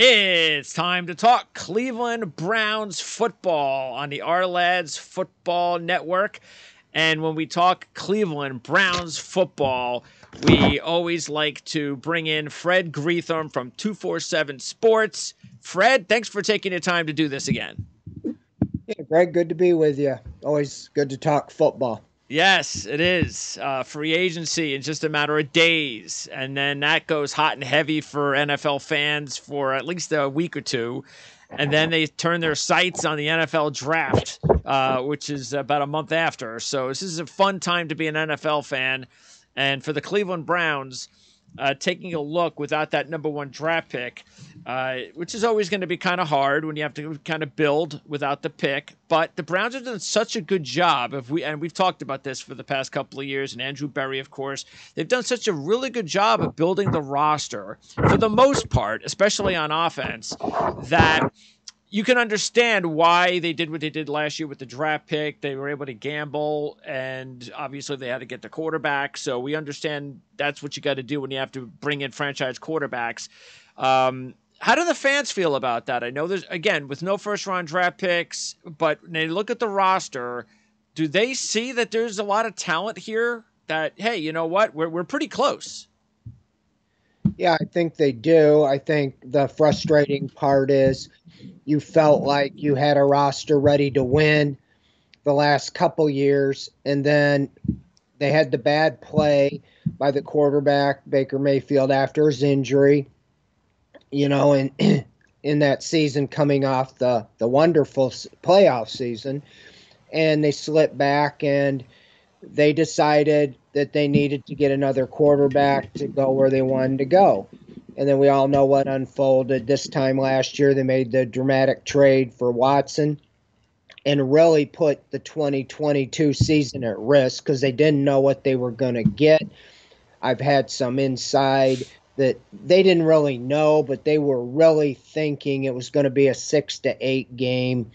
It's time to talk Cleveland Browns football on the Our Lads Football Network. And when we talk Cleveland Browns football, we always like to bring in Fred Greetham from 247 Sports. Fred, thanks for taking the time to do this again. Yeah, Greg, good to be with you. Always good to talk football. Yes, it is. Free agency in just a matter of days. And then that goes hot and heavy for NFL fans for at least a week or two. And then they turn their sights on the NFL draft, which is about a month after. So this is a fun time to be an NFL fan. And for the Cleveland Browns, taking a look without that number one draft pick, which is always going to be kind of hard when you have to kind of build without the pick. But the Browns have done such a good job. We've talked about this for the past couple of years, and Andrew Berry, of course, they've done such a really good job of building the roster for the most part, especially on offense, that you can understand why they did what they did last year with the draft pick. They were able to gamble, and obviously they had to get the quarterback. So we understand that's what you got to do when you have to bring in franchise quarterbacks. How do the fans feel about that? I know there's, again, with no first-round draft picks, but when they look at the roster, do they see that there's a lot of talent here that, hey, you know what, we're pretty close? Yeah, I think they do. I think the frustrating part is you felt like you had a roster ready to win the last couple years, and then they had the bad play by the quarterback, Baker Mayfield, after his injury, and in that season coming off the wonderful playoff season, and they slipped back and they decided that they needed to get another quarterback to go where they wanted to go. And then we all know what unfolded this time last year. They made the dramatic trade for Watson and really put the 2022 season at risk because they didn't know what they were going to get. I've had some inside that they didn't really know, but they were really thinking it was going to be a 6 to 8 game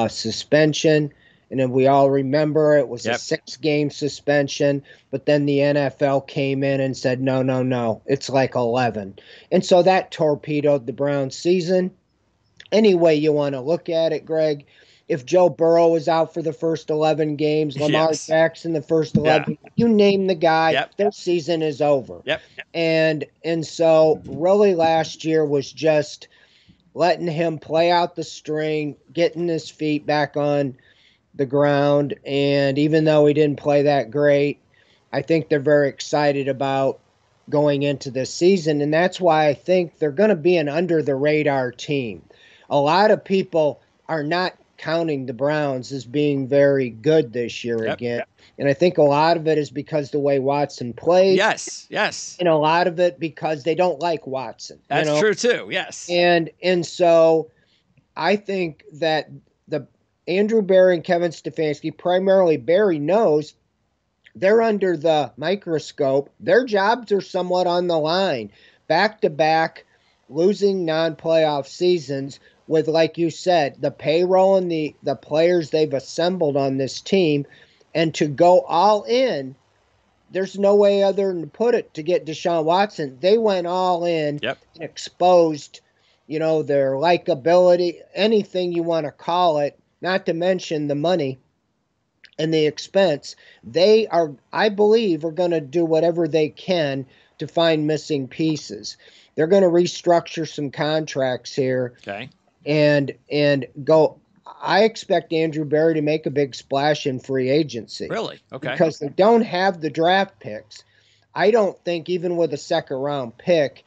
suspension. And then we all remember it was a 6-game suspension, but then the NFL came in and said, no, it's like 11. And so that torpedoed the Browns season. Any way you want to look at it, Greg, if Joe Burrow was out for the first 11 games, Lamar Jackson the first 11, you name the guy, their season is over. And so really last year was just letting him play out the string, getting his feet back on the ground, and even though he didn't play that great, I think they're very excited about going into this season, and that's why I think they're going to be an under-the-radar team. A lot of people are not counting the Browns as being very good this year again, and I think a lot of it is because the way Watson plays. Yes. And a lot of it because they don't like Watson. That's true too, yes. And so I think that the Andrew Berry and Kevin Stefanski, primarily Berry, knows they're under the microscope. Their jobs are somewhat on the line. Back-to-back, losing non-playoff seasons with, like you said, the payroll and the players they've assembled on this team. And to go all in, there's no way other than to put it, to get Deshaun Watson. They went all in and exposed, their likability, anything you want to call it, not to mention the money and the expense. They are, I believe, are going to do whatever they can to find missing pieces. They're going to restructure some contracts here. And go. I expect Andrew Berry to make a big splash in free agency. Really? Okay. Because they don't have the draft picks. I don't think even with a second-round pick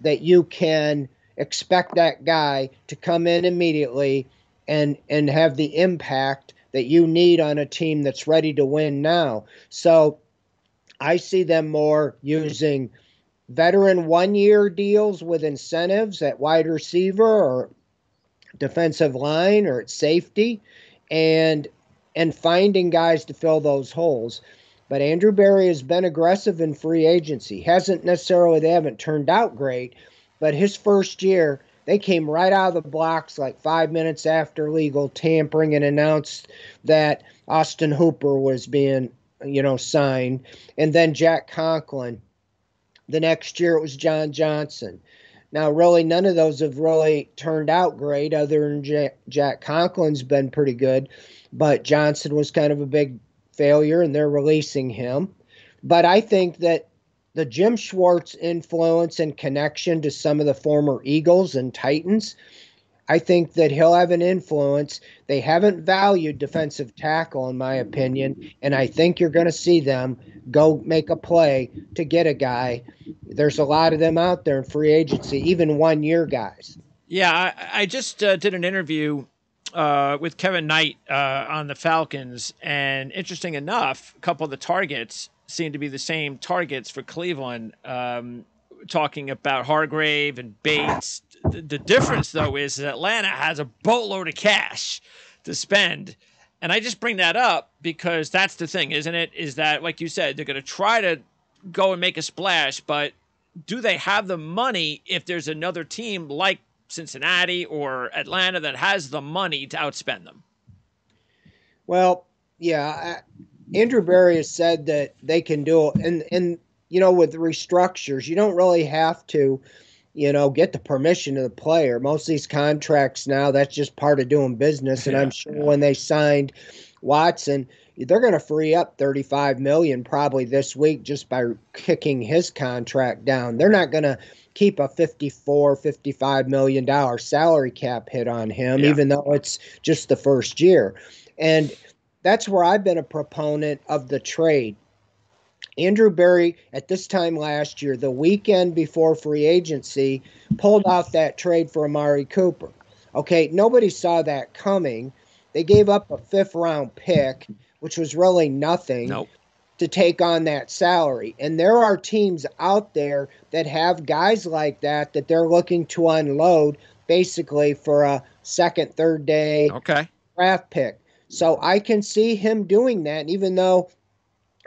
that you can expect that guy to come in immediately and have the impact that you need on a team that's ready to win now. So I see them more using veteran one-year deals with incentives at wide receiver or defensive line or at safety and finding guys to fill those holes. But Andrew Berry has been aggressive in free agency. They haven't turned out great, but his first year, they came right out of the blocks like 5 minutes after legal tampering and announced that Austin Hooper was being, signed. And then Jack Conklin. The next year it was John Johnson. Now, really, none of those have really turned out great, other than Jack Conklin's been pretty good, but Johnson was kind of a big failure, and they're releasing him. But I think that the Jim Schwartz influence and connection to some of the former Eagles and Titans, I think that he'll have an influence. They haven't valued defensive tackle, in my opinion, and I think you're going to see them go make a play to get a guy. There's a lot of them out there in free agency, even 1 year guys. Yeah, I just did an interview with Kevin Knight on the Falcons, and interesting enough, a couple of the targets seem to be the same targets for Cleveland. Talking about Hargrave and Bates. The difference, though, is that Atlanta has a boatload of cash to spend. And I just bring that up because that's the thing, isn't it? Is that, like you said, they're going to try to go and make a splash, but do they have the money if there's another team like Cincinnati or Atlanta that has the money to outspend them? Well, yeah, Andrew Berry has said that they can do it, and with restructures, you don't really have to, get the permission of the player. Most of these contracts now, that's just part of doing business. And I'm sure when they signed Watson, they're going to free up 35 million probably this week just by kicking his contract down. They're not going to keep a 55 million dollar salary cap hit on him, even though it's just the first year. And that's where I've been a proponent of the trade. Andrew Berry, at this time last year, the weekend before free agency, pulled off that trade for Amari Cooper. Okay, nobody saw that coming. They gave up a fifth-round pick, which was really nothing, to take on that salary. And there are teams out there that have guys like that they're looking to unload basically for a second, third day draft pick. So I can see him doing that, even though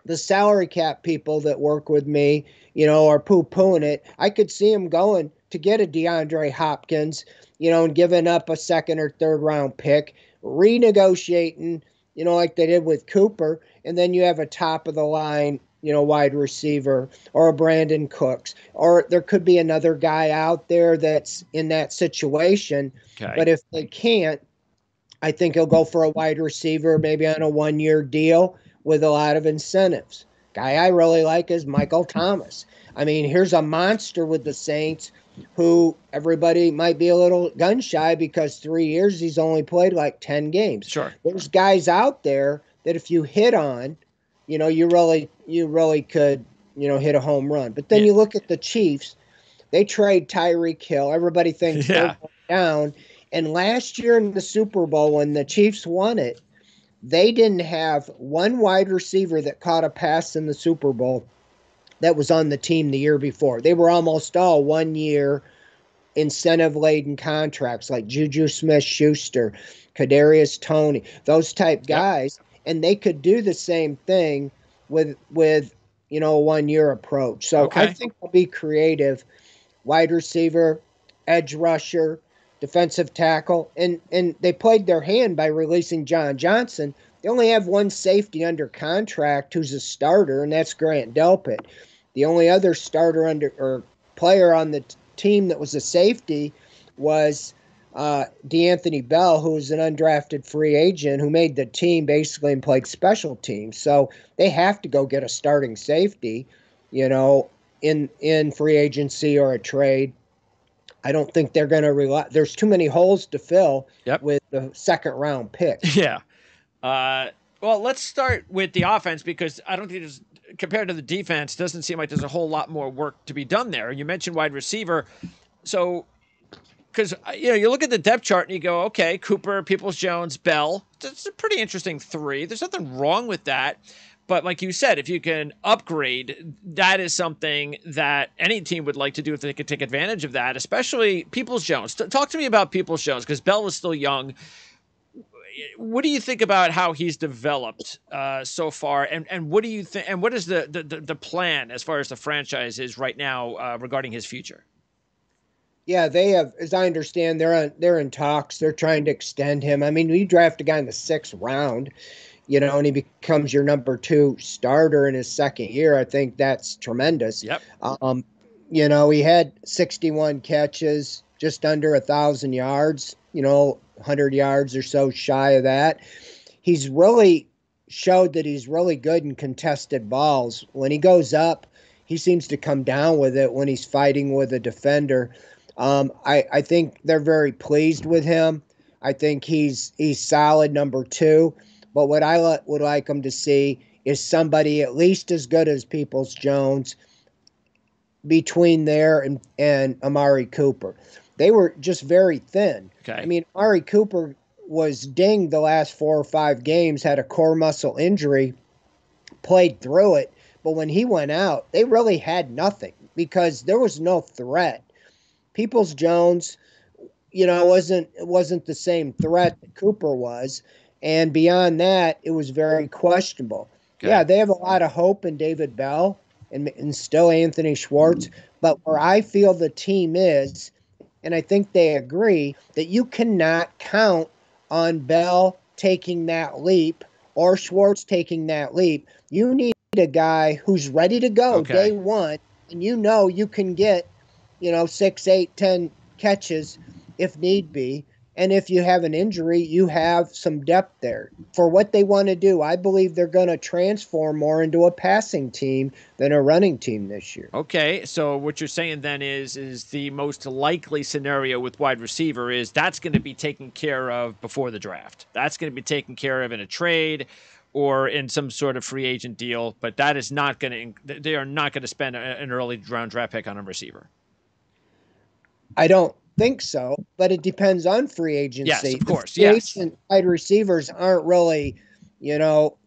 the salary cap people that work with me, are poo-pooing it. I could see him going to get a DeAndre Hopkins, and giving up a second or third round pick, renegotiating, like they did with Cooper. And then you have a top of the line, wide receiver or a Brandon Cooks, or there could be another guy out there that's in that situation. Okay. But if they can't, I think he'll go for a wide receiver, maybe on a 1-year deal with a lot of incentives. Guy I really like is Michael Thomas. I mean, here's a monster with the Saints who everybody might be a little gun shy because 3 years he's only played like 10 games. Sure. There's guys out there that if you hit on, you really could, hit a home run. But then you look at the Chiefs, they trade Tyreek Hill. Everybody thinks they're going down. And last year in the Super Bowl, when the Chiefs won it, they didn't have one wide receiver that caught a pass in the Super Bowl that was on the team the year before. They were almost all 1-year incentive-laden contracts like Juju Smith-Schuster, Kadarius Toney, those type guys. And they could do the same thing with a 1-year approach. So I think they'll be creative. Wide receiver, edge rusher, defensive tackle, and they played their hand by releasing John Johnson. They only have one safety under contract who's a starter, and that's Grant Delpit. The only other starter or player on the team that was a safety was DeAnthony Bell, who was an undrafted free agent who made the team basically and played special teams. So they have to go get a starting safety, in free agency or a trade. I don't think they're going to rely. There's too many holes to fill with the second round pick. Yeah. Well, let's start with the offense because I don't think there's, compared to the defense, doesn't seem like there's a whole lot more work to be done there. You mentioned wide receiver. So, because, you look at the depth chart and you go, okay, Cooper, Peoples-Jones, Bell. That's a pretty interesting three. There's nothing wrong with that. But like you said, if you can upgrade, that is something that any team would like to do if they could take advantage of that, especially Peoples-Jones. Talk to me about Peoples-Jones because Bell is still young. What do you think about how he's developed so far? And what do you think? And what is the plan as far as the franchise is right now regarding his future? Yeah, they have, as I understand, they're in talks. They're trying to extend him. I mean, you draft a guy in the 6th round, and he becomes your number 2 starter in his second year. I think that's tremendous. Yep. He had 61 catches, just under 1,000 yards, 100 yards or so shy of that. He's really showed that he's really good in contested balls. When he goes up, he seems to come down with it when he's fighting with a defender. I think they're very pleased with him. I think he's solid number two. But what I would like him to see is somebody at least as good as Peoples Jones between there and Amari Cooper. They were just very thin. I Okay. mean, Amari Cooper was dinged the last 4 or 5 games, had a core muscle injury, played through it. But when he went out, they really had nothing because there was no threat. Peoples Jones, wasn't the same threat that Cooper was. And beyond that, it was very questionable. Yeah, Okay. they have a lot of hope in David Bell and still Anthony Schwartz. But where I feel the team is, and I think they agree, that you cannot count on Bell taking that leap or Schwartz taking that leap. You need a guy who's ready to go day Okay. one, and you can get, 6, 8, 10 catches if need be. And if you have an injury, you have some depth there. For what they want to do, I believe they're going to transform more into a passing team than a running team this year. Okay, so what you're saying then is the most likely scenario with wide receiver is that's going to be taken care of before the draft. That's going to be taken care of in a trade or in some sort of free agent deal, but that is not going to they are not going to spend an early round draft pick on a receiver. I don't think so, but it depends on free Yes, agency. of The course. free Yes. agent wide receivers aren't really, you know,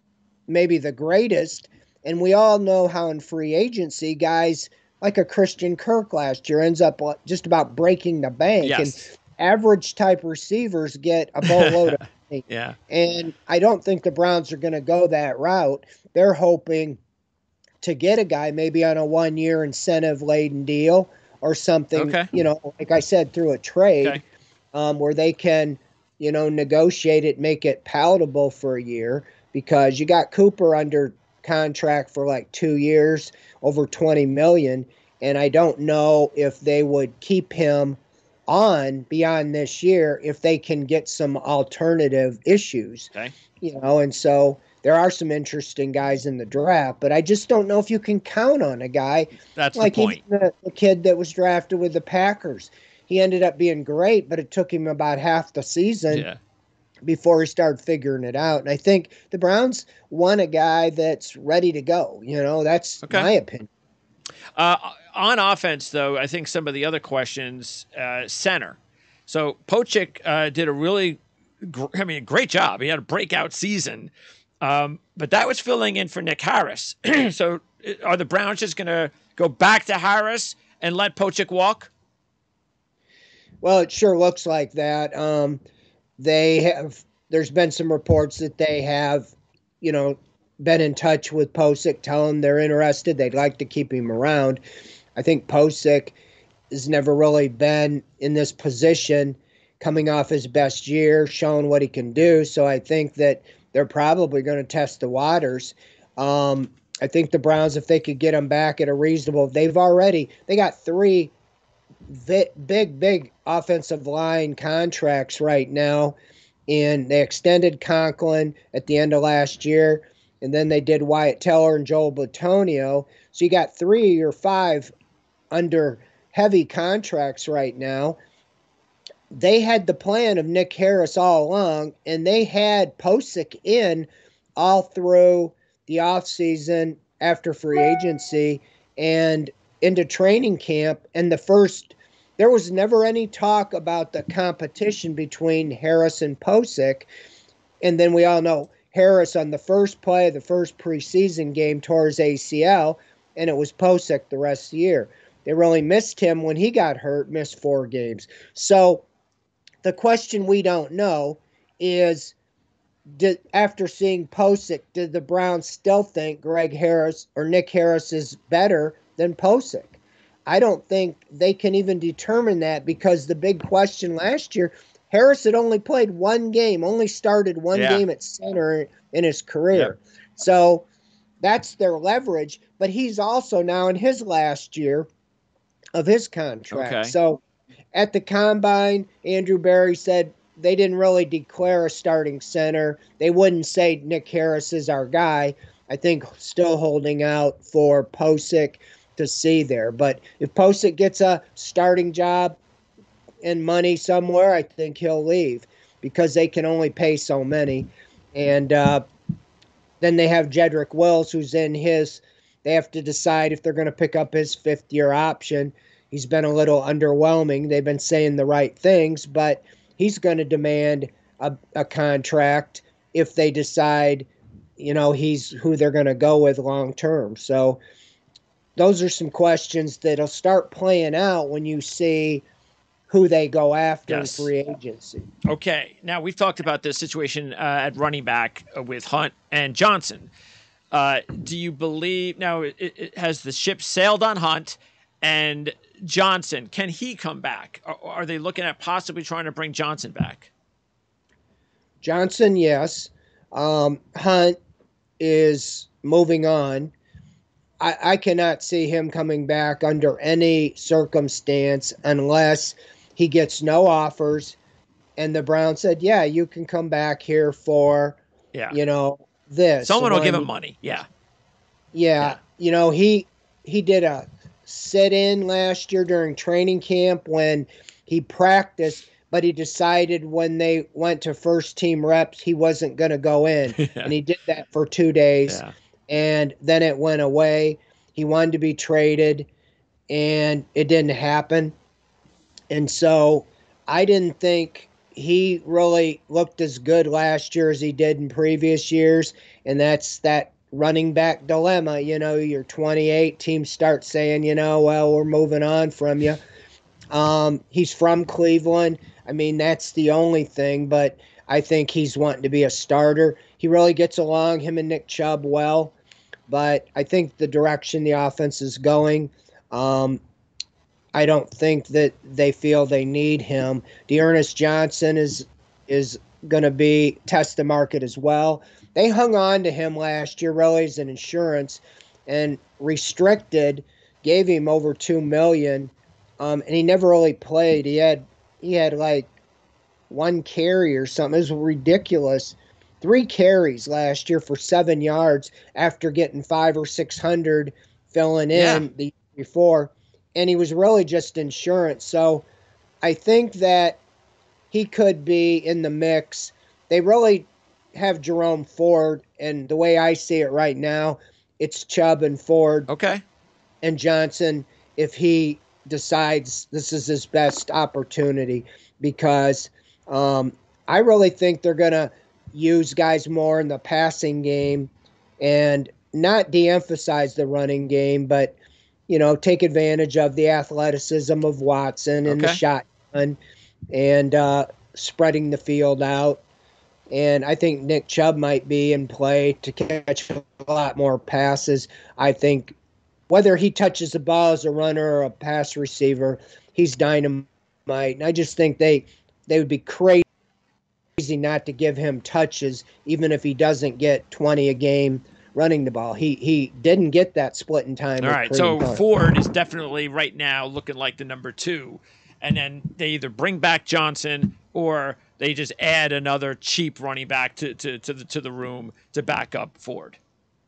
maybe the greatest. And we all know how in free agency, guys like a Christian Kirk last year ends up just about breaking the bank. And Yes. average type receivers get a boatload of money. Yeah. And I don't think the Browns are going to go that route. They're hoping to get a guy maybe on a 1 year incentive laden deal or something, Okay. like I said, through a trade Okay. where they can, negotiate it, make it palatable for a year because you got Cooper under contract for like 2 years, over 20 million. And I don't know if they would keep him on beyond this year if they can get some alternative issues, Okay. and so there are some interesting guys in the draft, but I just don't know if you can count on a guy That's the like even point. the kid that was drafted with the Packers. He ended up being great, but it took him about half the season Yeah. before he started figuring it out. And I think the Browns want a guy that's ready to go. That's Okay. my opinion. On offense, though, I think some of the other questions, center. So Pochik did a really, great job. He had a breakout season, but that was filling in for Nick Harris. So are the Browns just going to go back to Harris and let Pochik walk? Well, it sure looks like that. They have. There's been some reports that they have, you know, been in touch with Posick, telling them they're interested. They'd like to keep him around. I think Posick has never really been in this position, coming off his best year, showing what he can do. So I think that they're probably going to test the waters. I think the Browns, if they could get him back at a reasonable, they got three big offensive line contracts right now, and they extended Conklin at the end of last year, and then they did Wyatt Teller and Joel Batonio. So you got 3 or 5 under heavy contracts right now. They had the plan of Nick Harris all along, and they had Posick in all through the offseason after free agency and into training camp. And there was never any talk about the competition between Harris and Posick. And then we all know Harris on the first play of the first preseason game tore his ACL, and it was Posick the rest of the year. They really missed him when he got hurt, missed 4 games. So the question we don't know is, after seeing Posick, did the Browns still think Greg Harris or Nick Harris is better than Posick? I don't think they can even determine that because the big question last year, Harris had only played 1 game, only started one Yeah. game at center in his Yep. career. So that's their leverage. But he's also now in his last year, of his contract. Okay. So at the combine, Andrew Berry said they didn't really declare a starting center. They wouldn't say Nick Harris is our guy. I think still holding out for Posick to see there. But if Posick gets a starting job and money somewhere, I think he'll leave because they can only pay so many. And then they have Jedrick Wills, who's in his. They have to decide if they're going to pick up his fifth-year option. He's been a little underwhelming. They've been saying the right things, but he's going to demand a contract if they decide, he's who they're going to go with long term. So those are some questions that'll start playing out when you see who they go after in Yes. free agency. Okay. Now we've talked about this situation at running back with Hunt and Johnson. Do you believe now? Has the ship sailed on Hunt and Johnson? Can he come back? Are they looking at possibly trying to bring Johnson back? Johnson, yes. Hunt is moving on. I cannot see him coming back under any circumstance unless he gets no offers and the Browns said, yeah, you can come back here for, Yeah. this. Someone will give him money. Yeah. Yeah. He did a sit in last year during training camp when he practiced, but he decided when they went to first team reps, he wasn't going to go in. Yeah. And he did that for 2 days. Yeah. And then it went away. He wanted to be traded, and it didn't happen. And so I didn't think he really looked as good last year as he did in previous years. And that's that running back dilemma. You're 28, teams start saying, well, we're moving on from you. He's from Cleveland. I mean, that's the only thing, but I think he's wanting to be a starter. He really gets along, him and Nick Chubb, well. But I think the direction the offense is going, I don't think that they feel they need him. Dearness Johnson is going to be test the market as well. They hung on to him last year really as an insurance and restricted, gave him over $2 million, and he never really played. He had like one carry or something. It was ridiculous. 3 carries last year for 7 yards after getting 500 or 600 filling in the year before. And he was really just insurance. So I think that he could be in the mix. They really have Jerome Ford, and the way I see it right now, it's Chubb and Ford. Okay. And Johnson, if he decides this is his best opportunity, because I really think they're going to use guys more in the passing game and not de-emphasize the running game, but take advantage of the athleticism of Watson and the shotgun and spreading the field out. And I think Nick Chubb might be in play to catch a lot more passes. I think whether he touches the ball as a runner or a pass receiver, he's dynamite. And I just think they would be crazy not to give him touches, even if he doesn't get 20 a game running the ball. He didn't get that split in time. All right, so Ford is definitely right now looking like the number 2, and then they either bring back Johnson or they just add another cheap running back to the room to back up Ford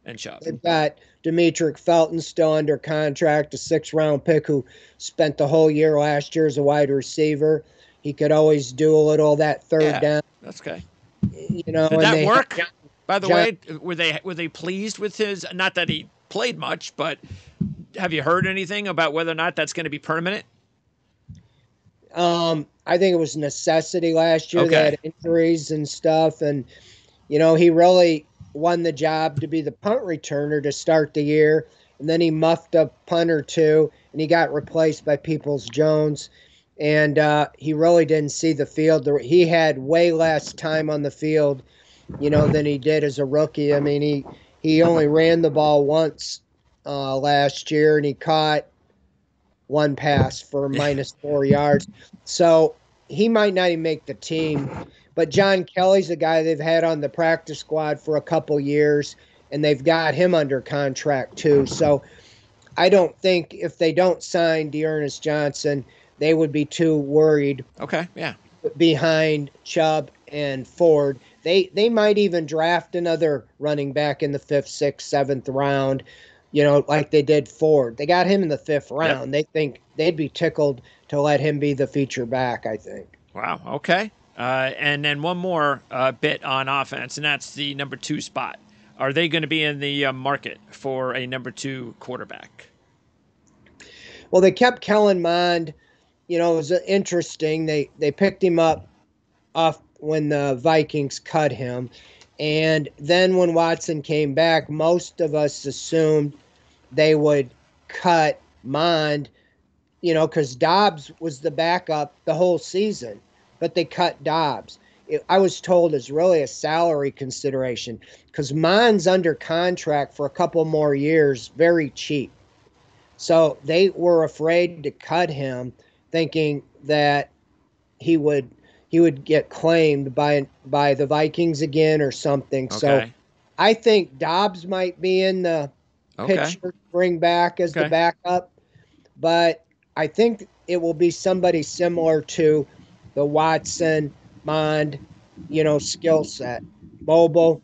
and Chubb. They've got Demetric Felton still under contract, a 6th-round pick who spent the whole year last year as a wide receiver. He could always do a little of that third down. That's okay. Did that work? By the way, were they pleased with his? Not that he played much, but have you heard anything about whether or not that's going to be permanent? I think it was necessity last year. They had injuries and stuff, and he really won the job to be the punt returner to start the year, and then he muffed a punt or two, and he got replaced by Peoples-Jones, and he really didn't see the field. He had way less time on the field, than he did as a rookie. I mean, he only ran the ball once last year, and he caught one pass for -4 yards. So he might not even make the team. But John Kelly's a guy they've had on the practice squad for a couple years, and they've got him under contract too. So I don't think if they don't sign Dearness Johnson, they would be too worried Okay, yeah, behind Chubb and Ford. They might even draft another running back in the fifth, sixth, seventh round, like they did Ford. They got him in the fifth yep. round. They think they'd be tickled to let him be the feature back, I think. Wow. Okay. And then one more bit on offense, and that's the number two spot. Are they going to be in the market for a number two quarterback? Well, they kept Kellen Mond. It was interesting. They picked him up off when the Vikings cut him. And then when Watson came back, most of us assumed they would cut Mond, because Dobbs was the backup the whole season, but they cut Dobbs. I was told it's really a salary consideration because Mond's under contract for a couple more years, very cheap. So they were afraid to cut him, thinking that he would he would get claimed by the Vikings again or something. So Okay. I think Dobbs might be in the Okay. picture to bring back as the Okay. backup, but I think it will be somebody similar to the Watson Mond, skill set, mobile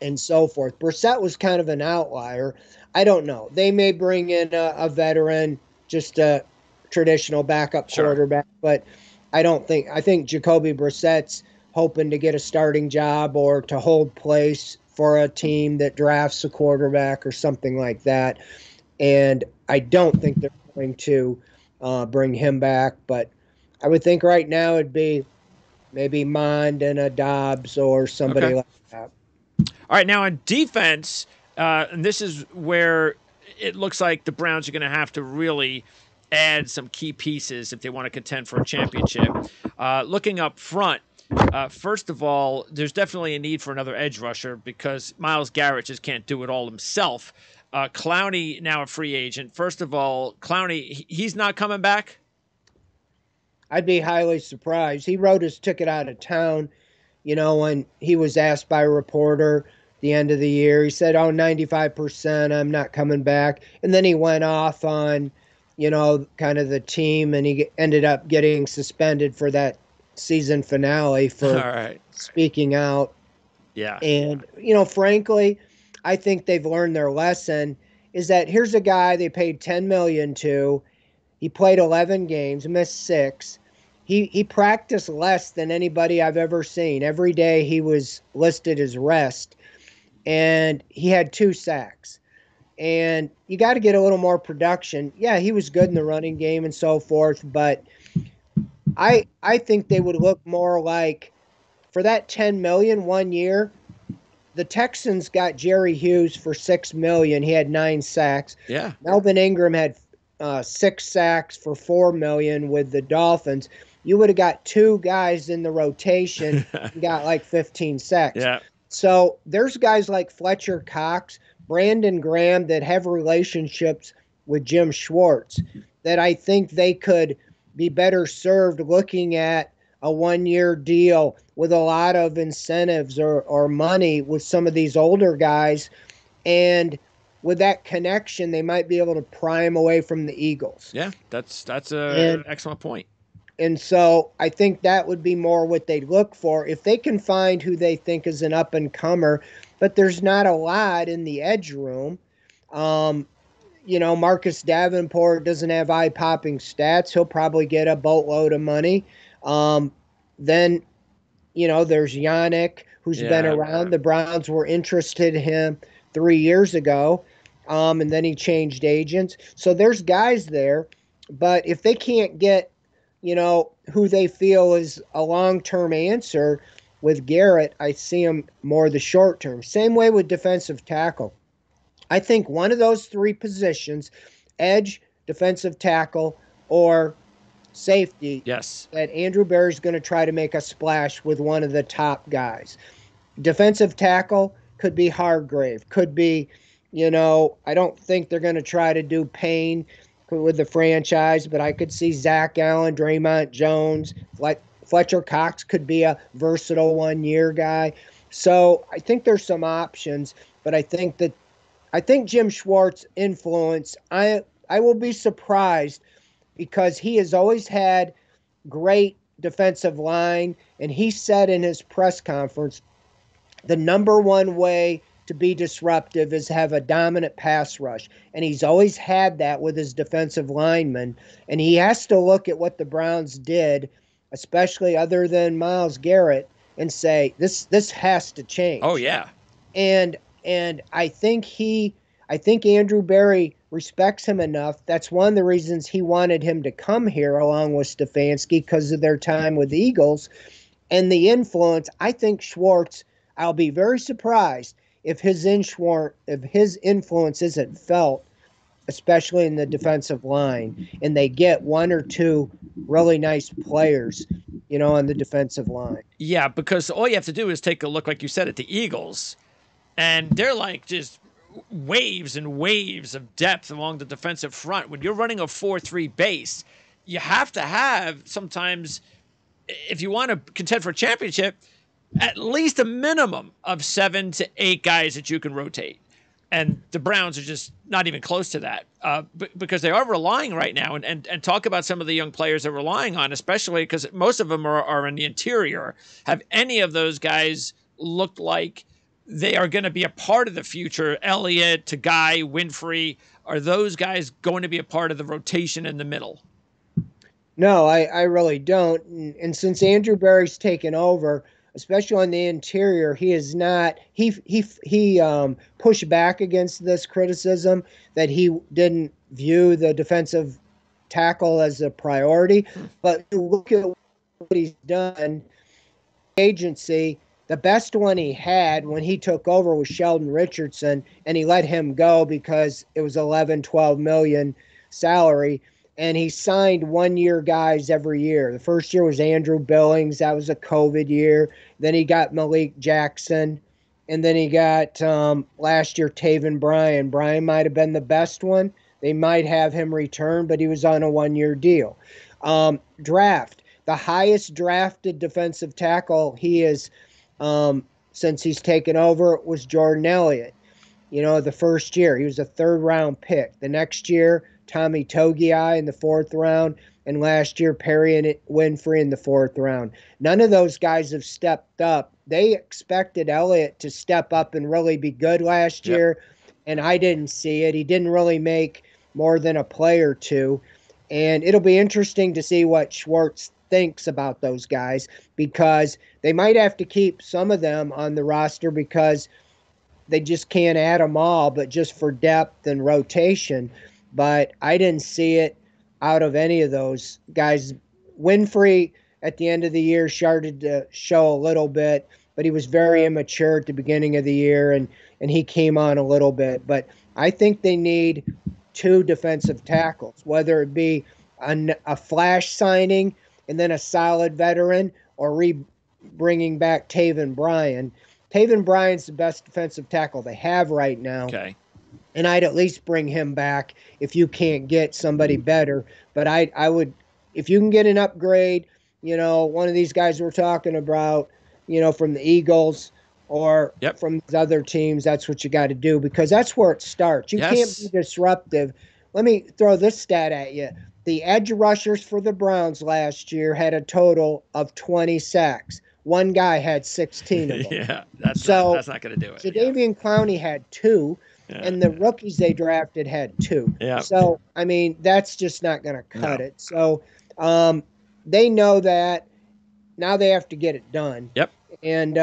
and so forth. Brissett was kind of an outlier. I don't know. They may bring in a veteran, just a traditional backup Sure. quarterback, but I don't think. I think Jacoby Brissett's hoping to get a starting job or to hold place for a team that drafts a quarterback or something like that. And I don't think they're going to bring him back. But I would think right now it'd be maybe Mond and a Dobbs or Okay. somebody like that. All right. Now on defense, and this is where it looks like the Browns are going to have to really add some key pieces if they want to contend for a championship. Looking up front, first of all, there's definitely a need for another edge rusher because Myles Garrett just can't do it all himself. Clowney now a free agent. First of all, Clowney, he's not coming back. I'd be highly surprised. He wrote his ticket out of town, when he was asked by a reporter the end of the year. He said, "Oh, 95%, I'm not coming back." And then he went off on, kind of the team, and he ended up getting suspended for that season finale All for right. speaking out. Yeah. And, frankly, I think they've learned their lesson is that here's a guy they paid 10 million to. He played 11 games, missed 6. He practiced less than anybody I've ever seen. Every day he was listed as rest, and he had 2 sacks. And you got to get a little more production. Yeah, he was good in the running game and so forth, but I think they would look more like for that 10 million 1 year. The Texans got Jerry Hughes for 6 million. He had 9 sacks. Yeah. Melvin Ingram had 6 sacks for 4 million with the Dolphins. You would have got 2 guys in the rotation and got like 15 sacks. Yeah. So there's guys like Fletcher Cox, Brandon Graham that have relationships with Jim Schwartz that I think they could be better served looking at a 1 year deal with a lot of incentives or money with some of these older guys. And with that connection, they might be able to pry him away from the Eagles. Yeah. That's a And excellent point. and so I think that would be more what they look for if they can find who they think is an up and comer. But there's not a lot in the edge room. Um, Marcus Davenport doesn't have eye popping stats. He'll probably get a boatload of money. Then there's Yannick, who's been Yeah. around. The Browns were interested in him 3 years ago, and then he changed agents. So there's guys there, but if they can't get, who they feel is a long-term answer with Garrett, I see him more the short term. Same way with defensive tackle. I think one of those 3 positions, edge, defensive tackle, or safety, Yes. that Andrew Berry's going to try to make a splash with one of the top guys. Defensive tackle could be Hargrave, could be, I don't think they're going to try to do Payne with the franchise, but I could see Zach Allen, Draymond Jones, like Fletcher Cox could be a versatile 1 year guy. So I think there's some options, but I think that I think Jim Schwartz influence. I will be surprised because he has always had great defensive line, and he said in his press conference the number one way to be disruptive is have a dominant pass rush. And he's always had that with his defensive linemen. And he has to look at what the Browns did, especially other than Myles Garrett, and say, this has to Oh change. yeah. And I think Andrew Berry respects him enough. That's one of the reasons he wanted him to come here along with Stefanski because of their time with the Eagles and the influence. I think Schwartz. I'll be very surprised if his influence isn't felt, especially in the defensive line, and they get one or two really nice players, on the defensive line. Yeah, because all you have to do is take a look, like you said, at the Eagles, and they're like just waves and waves of depth along the defensive front. When you're running a 4-3 base, you have to have sometimes, if you want to contend for a championship, at least a minimum of 7 to 8 guys that you can rotate. And the Browns are just not even close to that because they are relying right now. And talk about some of the young players they're relying on, especially because most of them are in the interior. Have any of those guys looked like they are going to be a part of the future? Elliott to Guy, Winfrey, are those guys going to be a part of the rotation in the middle? No, I really don't. And since Andrew Berry's taken over, especially on the interior, he is not. He pushed back against this criticism that he didn't view the defensive tackle as a priority. But you look at what he's done, agency. The best one he had when he took over was Sheldon Richardson, and he let him go because it was 11, 12 million salary. And he signed 1 year guys every year. The first year was Andrew Billings. That was a COVID year. Then he got Malik Jackson. And then he got last year Taven Bryan. Bryan might have been the best one. They might have him return, but he was on a 1 year deal. Draft. The highest drafted defensive tackle he is since he's taken over was Jordan Elliott. The first year he was a third round pick. The next year, Tommy Togiai in the fourth round, and last year Perry and Winfrey in the fourth round. None of those guys have stepped up. They expected Elliott to step up and really be good last Yep. year, and I didn't see it. He didn't really make more than a play or two. And it'll be interesting to see what Schwartz thinks about those guys because they might have to keep some of them on the roster because they just can't add them all, but just for depth and rotation. But I didn't see it out of any of those guys. Winfrey at the end of the year started to show a little bit, but he was very immature at the beginning of the year, and he came on a little bit. But I think they need two defensive tackles, whether it be a flash signing and then a solid veteran or bringing back Taven Bryan. Taven Bryan's the best defensive tackle they have right now. Okay. And I'd at least bring him back if you can't get somebody better. But I would, if you can get an upgrade, one of these guys we're talking about, from the Eagles or from these other teams, that's what you got to do because that's where it starts. You can't be disruptive. Let me throw this stat at you. The edge rushers for the Browns last year had a total of 20 sacks. One guy had 16 of them. Yeah, that's not going to do it. Jadavian Clowney had 2. Yeah, and the rookies they drafted had 2. Yeah. So, I mean, that's just not going to cut it. So, they know that. Now they have to get it done. Yep. And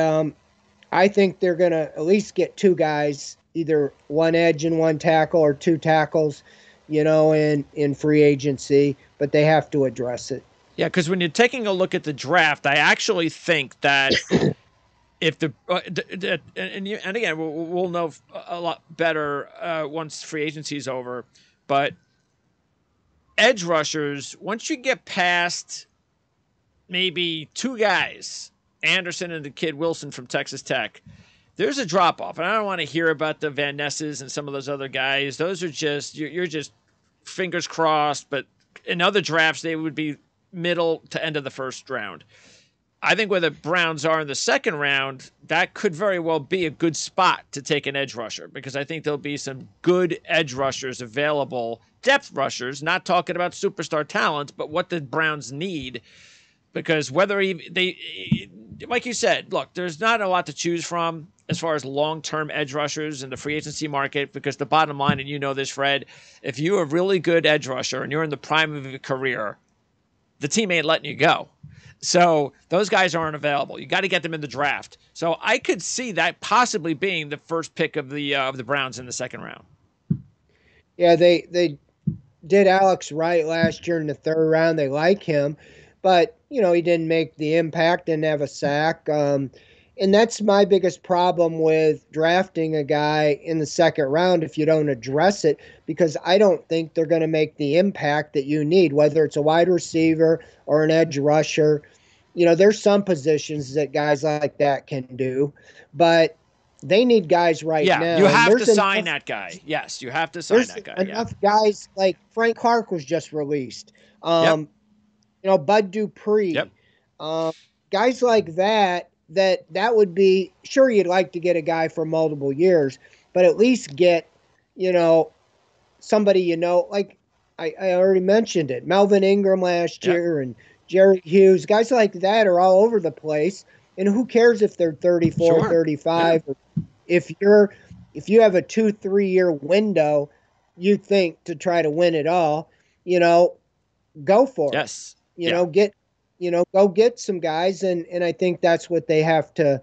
I think they're going to at least get 2 guys, either one edge and one tackle or 2 tackles, in free agency. But they have to address it. Yeah, because when you're taking a look at the draft, I actually think that if and again, we'll know a lot better once free agency is over, but edge rushers, once you get past maybe 2 guys, Anderson and the kid Wilson from Texas Tech, there's a drop off. And I don't want to hear about the Van Nesses and some of those other guys. Those are just, you're just fingers crossed, but in other drafts, they would be middle to end of the first round. I think where the Browns are in the second round, that could very well be a good spot to take an edge rusher because I think there'll be some good edge rushers available, depth rushers, not talking about superstar talent, but what the Browns need. Because whether they, like you said, look, there's not a lot to choose from as far as long-term edge rushers in the free agency market because the bottom line, and you know this, Fred, if you're a really good edge rusher and you're in the prime of your career, the team ain't letting you go. So those guys aren't available. You got to get them in the draft. So I could see that possibly being the first pick of the Browns in the second round. Yeah, they did Alex Wright last year in the third round. They like him, but he didn't make the impact, didn't have a sack. And that's my biggest problem with drafting a guy in the second round if you don't address it, because I don't think they're going to make the impact that you need, whether it's a wide receiver or an edge rusher. There's some positions that guys like that can do, but they need guys right Yeah, you now. And have to sign that guy. Yes, you have to sign that guy. Enough guys like Frank Clark was just released. Yep. Bud Dupree. Yep. Guys like that would be, sure, you'd like to get a guy for multiple years, but at least get, somebody, like I already mentioned it, Melvin Ingram last year and Jerry Hughes, guys like that are all over the place. And who cares if they're 34, Sure. 35, if you have a 2-3 year window, you think to try to win it all, go for it. Yes. Go get some guys. And I think that's what they have to,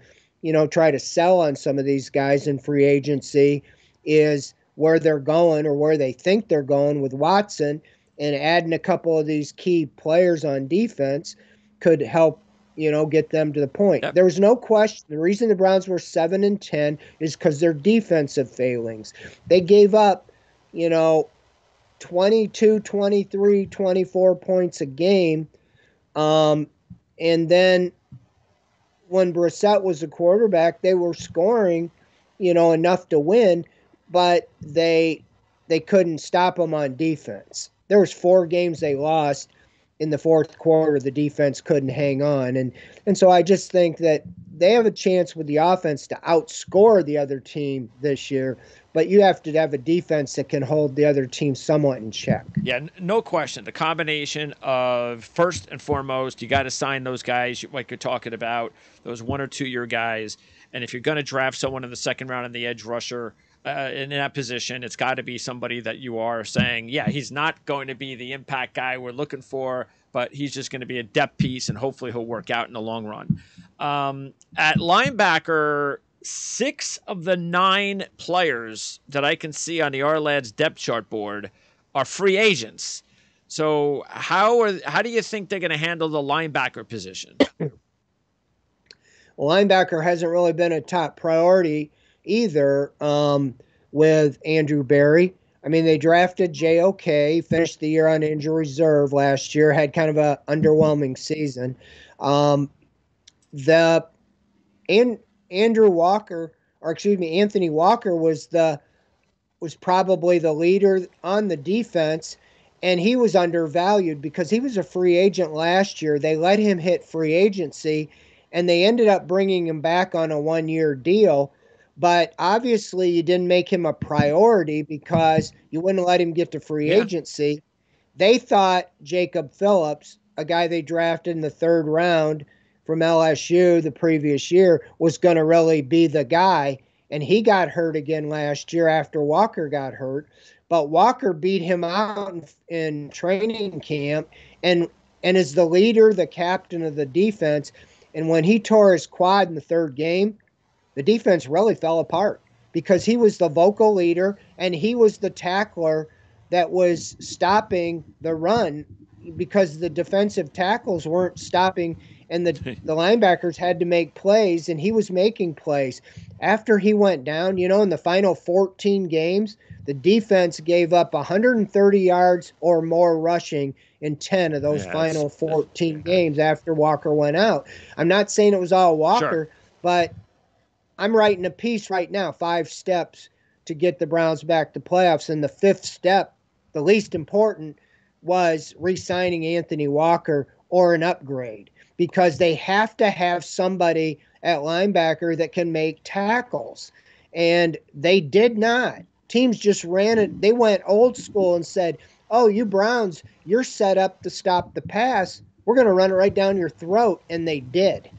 try to sell on some of these guys in free agency is where they're going or where they think they're going with Watson, and adding a couple of these key players on defense could help, get them to the point. Yep. There was no question. The reason the Browns were 7-10 is because their defensive failings. They gave up, 22, 23, 24 points a game. And then when Brissett was the quarterback, they were scoring, enough to win, but they couldn't stop them on defense. There was 4 games they lost in the fourth quarter. The defense couldn't hang on. And so I just think that they have a chance with the offense to outscore the other team this year, but you have to have a defense that can hold the other team somewhat in check. Yeah, no question. The combination of, first and foremost, you got to sign those guys like you're talking about, those 1 or 2 year guys. And if you're going to draft someone in the second round in the edge rusher in that position, it's got to be somebody that you are saying, yeah, he's not going to be the impact guy we're looking for, but he's just going to be a depth piece, and hopefully he'll work out in the long run. At linebacker, 6 of the 9 players that I can see on the R-Lads depth chart board are free agents. So how do you think they're going to handle the linebacker position? Well, linebacker hasn't really been a top priority either with Andrew Berry. I mean, they drafted J.O.K., finished the year on injury reserve last year, had kind of an underwhelming season. Anthony Walker was probably the leader on the defense, and he was undervalued because he was a free agent last year. They let him hit free agency, and they ended up bringing him back on a 1-year deal. But obviously you didn't make him a priority because you wouldn't let him get to free agency. They thought Jacob Phillips, a guy they drafted in the third round from LSU the previous year, was going to really be the guy. And he got hurt again last year after Walker got hurt. But Walker beat him out in training camp and is the leader, the captain of the defense. And when he tore his quad in the third game, the defense really fell apart because he was the vocal leader and he was the tackler that was stopping the run because the defensive tackles weren't stopping, and the linebackers had to make plays, and he was making plays. After he went down, in the final 14 games, the defense gave up 130 yards or more rushing in 10 of those final 14 games after Walker went out. I'm not saying it was all Walker, but I'm writing a piece right now, 5 steps to get the Browns back to playoffs. And the 5th step, the least important, was re-signing Anthony Walker or an upgrade because they have to have somebody at linebacker that can make tackles. And they did not. Teams just ran it. They went old school and said, "Oh, you Browns, you're set up to stop the pass. We're going to run it right down your throat." And they did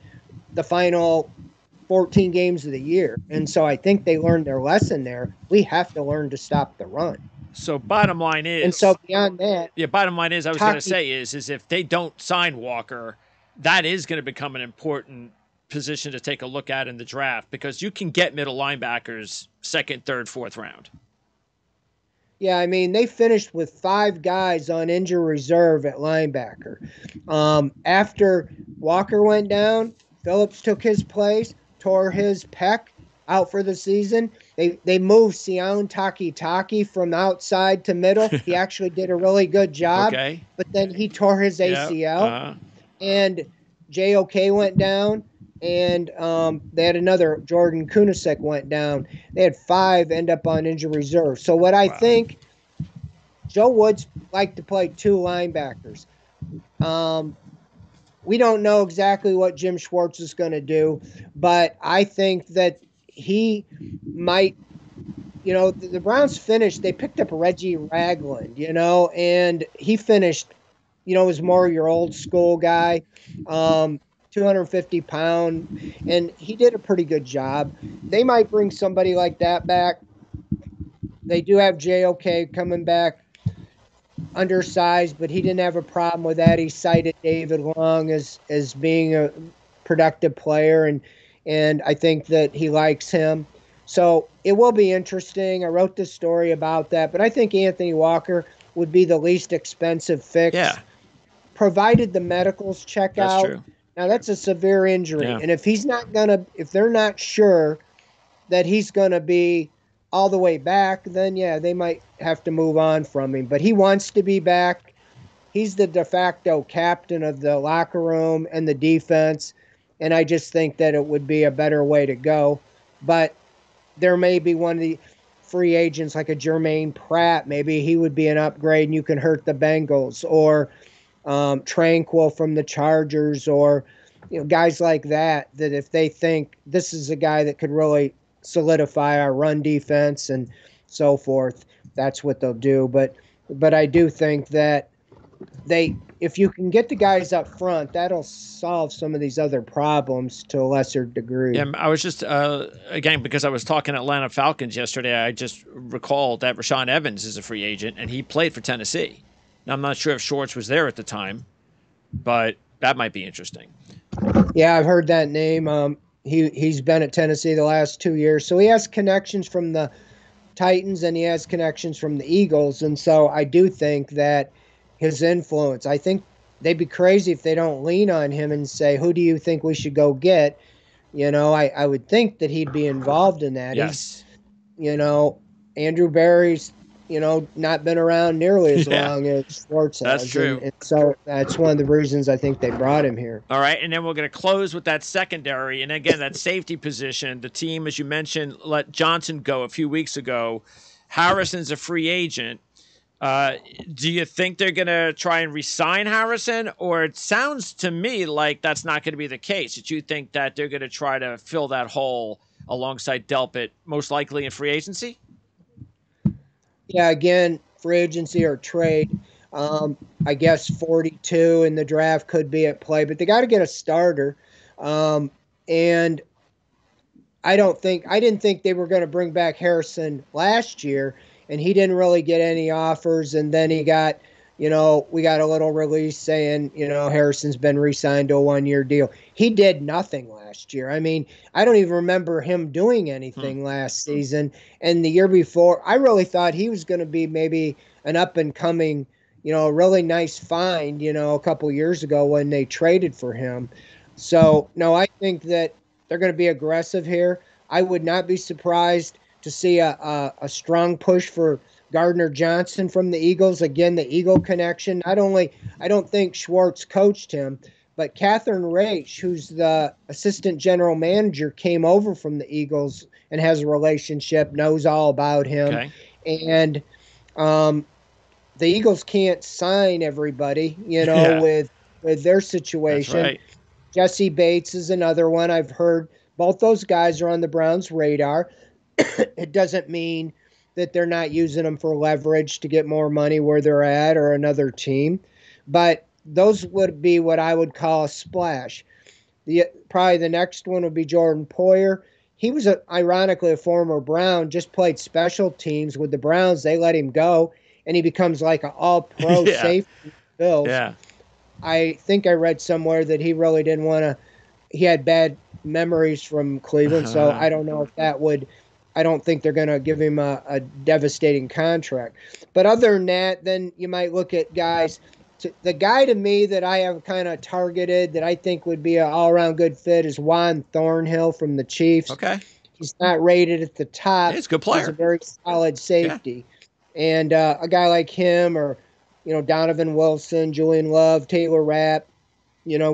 the final 14 games of the year. And so I think they learned their lesson there. We have to learn to stop the run. So bottom line And so is, beyond that, yeah, bottom line is, I was going to Taki, say is if they don't sign Walker, that is going to become an important position to take a look at in the draft because you can get middle linebackers second, third, fourth round. yeah, I mean, they finished with 5 guys on injury reserve at linebacker. After Walker went down, Phillips took his place, tore his pec, out for the season. They moved Sion Taki from outside to middle. He actually did a really good job, Okay. but then he tore his ACL. And JOK went down, and they had another Jordan Kunasek went down. They had 5 end up on injury reserve. So what I think, Joe Woods liked to play 2 linebackers. We don't know exactly what Jim Schwartz is going to do, but I think that he might, the Browns finished, they picked up Reggie Ragland, and he finished, was more your old school guy, 250-pound, and he did a pretty good job. They might bring somebody like that back. They do have JOK coming back undersized, but he didn't have a problem with that. He cited David Long as being a productive player, and I think that he likes him. So it will be interesting. I wrote this story about that, but I think Anthony Walker would be the least expensive fix, provided the medicals check That's out. true. Now that's a severe injury, and if they're not sure that he's gonna be all the way back, then yeah, they might have to move on from him. But he wants to be back. He's the de facto captain of the locker room and the defense, and I just think that it would be a better way to go. But there may be one of the free agents like a Jermaine Pratt. Maybe he would be an upgrade, and you can hurt the Bengals, or Tranquil from the Chargers, or guys like that. That if they think this is a guy that could really solidify our run defense and so forth, that's what they'll do. But I do think that if you can get the guys up front, that'll solve some of these other problems to a lesser degree. Yeah, I was just again, because I was talking Atlanta Falcons yesterday, I just recalled that Rashaan Evans is a free agent and he played for Tennessee. Now I'm not sure if Schwartz was there at the time, but that might be interesting. Yeah, I've heard that name. He's been at Tennessee the last 2 years, so he has connections from the Titans and he has connections from the Eagles, and so I do think that his influence. I think they'd be crazy if they don't lean on him and say, "Who do you think we should go get?" I would think that he'd be involved in that. Yes. Andrew Berry's not been around nearly as long as Schwartz has. That's true. And so that's one of the reasons I think they brought him here. All right, and then we're going to close with that secondary. And again, that safety position, the team, as you mentioned, let Johnson go a few weeks ago. Harrison's a free agent. Do you think they're going to try and re-sign Harrison? Or it sounds to me like that's not going to be the case, that you think that they're going to try to fill that hole alongside Delpit, most likely in free agency? Yeah, again, free agency or trade. I guess 42 in the draft could be at play, but they got to get a starter. And I didn't think they were going to bring back Harrison last year, and he didn't really get any offers. And then he got, we got a little release saying, Harrison's been re-signed to a 1-year deal. He did nothing last year. I mean, I don't even remember him doing anything last season. And the year before, I really thought he was going to be maybe an up and coming, a really nice find, a couple years ago when they traded for him. So, no, I think that they're going to be aggressive here. I would not be surprised to see a strong push for Gardner Johnson from the Eagles. Again, the Eagle connection. I don't think Schwartz coached him, but Catherine Raich, who's the assistant general manager, came over from the Eagles and has a relationship, knows all about him. Okay. And the Eagles can't sign everybody, with with their That's situation. right. Jesse Bates is another one. I've heard both those guys are on the Browns' radar. It doesn't mean that they're not using them for leverage to get more money where they're at or another team. But those would be what I would call a splash. Probably the next one would be Jordan Poyer. He was ironically a former Brown, just played special teams with the Browns. They let him go, and he becomes like an all-pro Yeah. safety Bills. Yeah. I think I read somewhere that he really didn't want to. He had bad memories from Cleveland, so I don't know if that would. I don't think they're going to give him a devastating contract. But other than that, then you might look at guys. The guy to me that I have kind of targeted that I think would be an all-around good fit is Juan Thornhill from the Chiefs. Okay. He's not rated at the Yeah, top. he's a good He's a player. very solid Yeah. safety, and a guy like him, or Donovan Wilson, Julian Love, Taylor Rapp,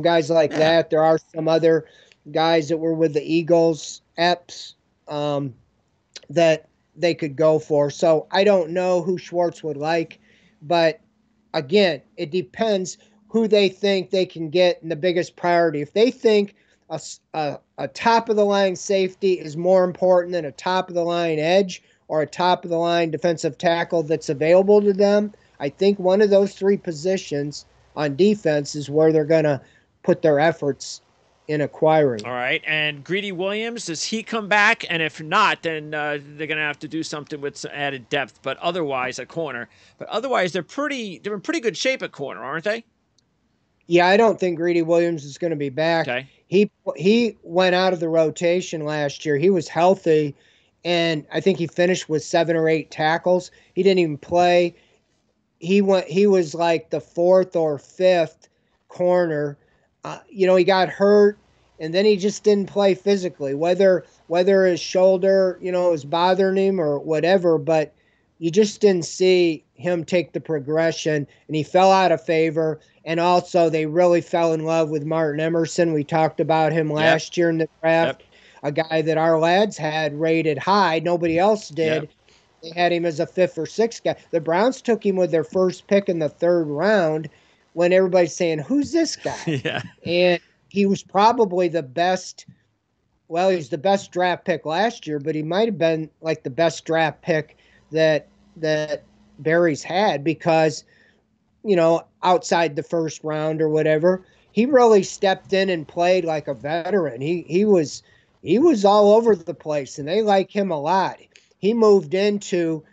guys like Yeah. that. There are some other guys that were with the Eagles, Epps, that they could go for. So I don't know who Schwartz would like, but again, it depends who they think they can get in the biggest priority. If they think a top of the line safety is more important than a top of the line edge or a top of the line defensive tackle that's available to them, I think one of those three positions on defense is where they're going to put their efforts in acquiring. All right. And Greedy Williams, does he come back? And if not, then they're going to have to do something with some added depth. But otherwise, at corner. But otherwise, they're in pretty good shape at corner, aren't they? Yeah, I don't think Greedy Williams is going to be back. Okay. He went out of the rotation last year. He was healthy, and I think he finished with 7 or 8 tackles. He didn't even play. He was like the 4th or 5th corner. He got hurt, and then he just didn't play physically. Whether his shoulder, was bothering him or whatever, but you just didn't see him take the progression, and he fell out of favor. And also, they really fell in love with Martin Emerson. We talked about him last year in the draft, a guy that our lads had rated high. Nobody else did. Yep. They had him as a 5th or 6th guy. The Browns took him with their first pick in the 3rd round when everybody's saying, who's this guy? Yeah. And he was probably the best. Well, he was the best draft pick last year, but he might have been like the best draft pick that Barry's had because, outside the 1st round or whatever, he really stepped in and played like a veteran. He was all over the place, and they like him a lot. He moved into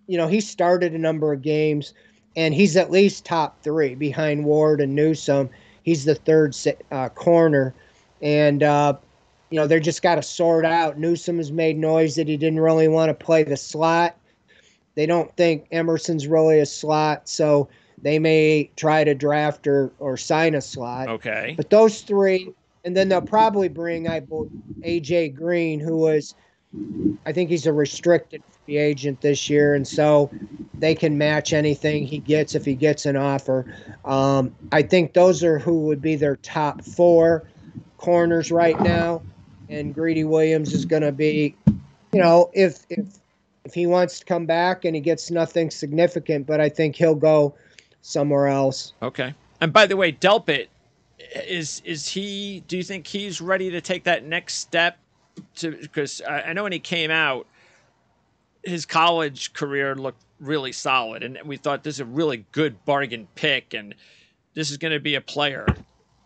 he started a number of games, and he's at least top 3 behind Ward and Newsome. He's the 3rd corner, and they just got to sort out. Newsome has made noise that he didn't really want to play the slot. They don't think Emerson's really a slot, so they may try to draft or sign a slot. Okay. But those 3, and then they'll probably bring A.J. Green, who was, I think he's a restricted free agent this year, and so they can match anything he gets if he gets an offer. I think those are who would be their top 4 corners right now, and Greedy Williams is going to be, if he wants to come back and he gets nothing significant, but I think he'll go somewhere else. Okay. And by the way, Delpit, is he? Do you think he's ready to take that next step? Because I know when he came out, his college career looked really solid, and we thought this is a really good bargain pick, and this is going to be a player.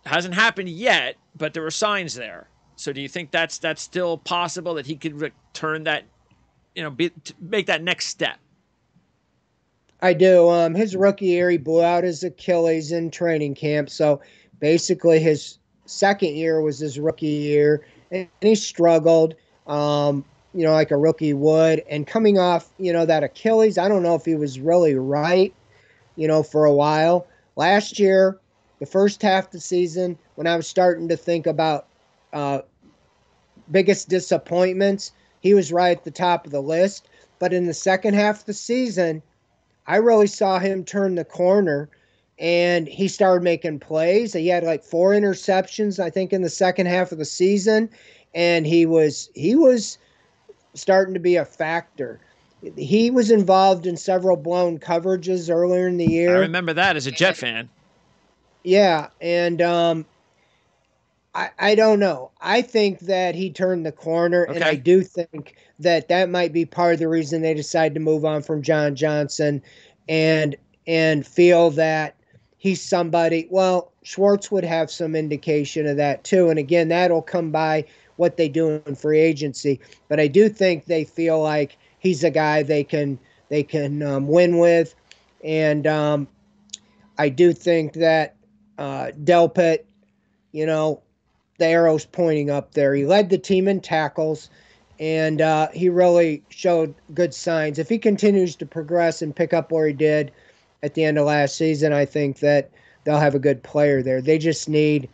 Hasn't happened yet, but there were signs there. So do you think that's still possible that he could return that, make that next step? I do. His rookie year, he blew out his Achilles in training camp. So basically, his second year was his rookie year, and he struggled, like a rookie would. And coming off, that Achilles, I don't know if he was really right, for a while. Last year, the first half of the season, when I was starting to think about biggest disappointments, he was right at the top of the list. But in the second half of the season, I really saw him turn the corner, and he started making plays. He had like 4 interceptions, I think, in the second half of the season, and he was starting to be a factor. He was involved in several blown coverages earlier in the year. I remember that as a Jet fan. Yeah, and I don't know. I think that he turned the corner, and I Okay. do think that that might be part of the reason they decided to move on from John Johnson, and feel that he's somebody. Well, Schwartz would have some indication of that too, and again, that'll come by what they do in free agency. But I do think they feel like he's a guy they can win with, and I do think that Delpit, you know, the arrow's pointing up there. He led the team in tackles, and he really showed good signs. If he continues to progress and pick up where he did at the end of last season, I think that they'll have a good player there. They just need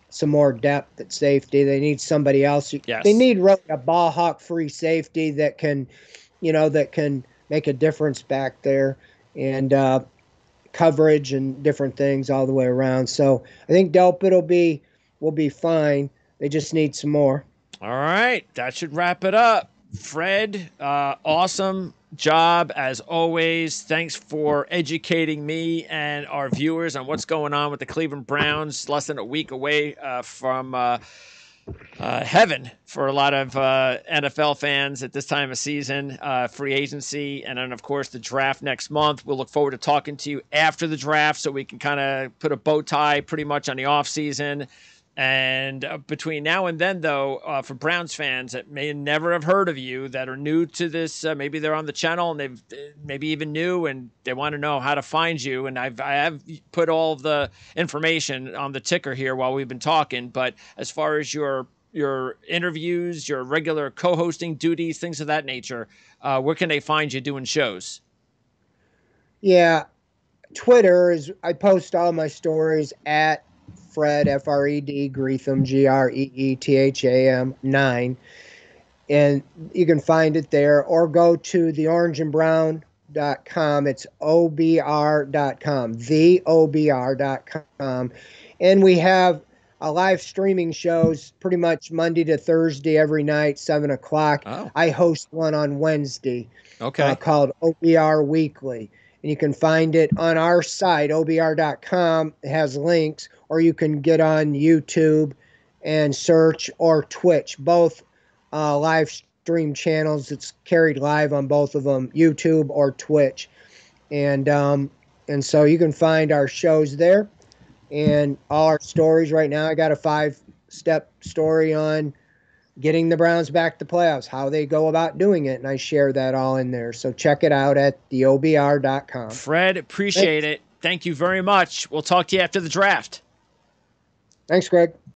some more depth at safety. They need somebody else. They Yes. need really a ball hawk free safety that can, that can make a difference back there, and coverage and different things all the way around. So I think Delpit will be fine. They just need some more. All right, that should wrap it up. Fred, awesome job as always. Thanks for educating me and our viewers on what's going on with the Cleveland Browns. Less than a week away from heaven for a lot of NFL fans at this time of season, free agency, and then, of course, the draft next month. We'll look forward to talking to you after the draft so we can kind of put a bow tie pretty much on the offseason. And between now and then, though, for Browns fans that may never have heard of you, that are new to this, maybe they're on the channel and they've maybe even new and they want to know how to find you. And I have put all the information on the ticker here while we've been talking. But as far as your interviews, your regular co-hosting duties, things of that nature, where can they find you doing shows? Yeah, Twitter is I post all my stories at Fred Fred Greetham Greetham 9, and you can find it there, or go to theorangeandbrown.com. It's obr.com, theobr.com, and we have a live streaming shows pretty much Monday to Thursday every night, 7 o'clock. Oh, I host one on Wednesday okay. called OBR Weekly. And you can find it on our site, obr.com. It has links, or you can get on YouTube and search, or Twitch, both live stream channels. It's carried live on both of them, YouTube or Twitch. And so you can find our shows there and all our stories right now. I got a 5-step story on getting the Browns back to playoffs, how they go about doing it, and I share that all in there. So check it out at theobr.com. Fred, appreciate Thanks. it. Thank you very much. We'll talk to you after the draft. Thanks, Greg.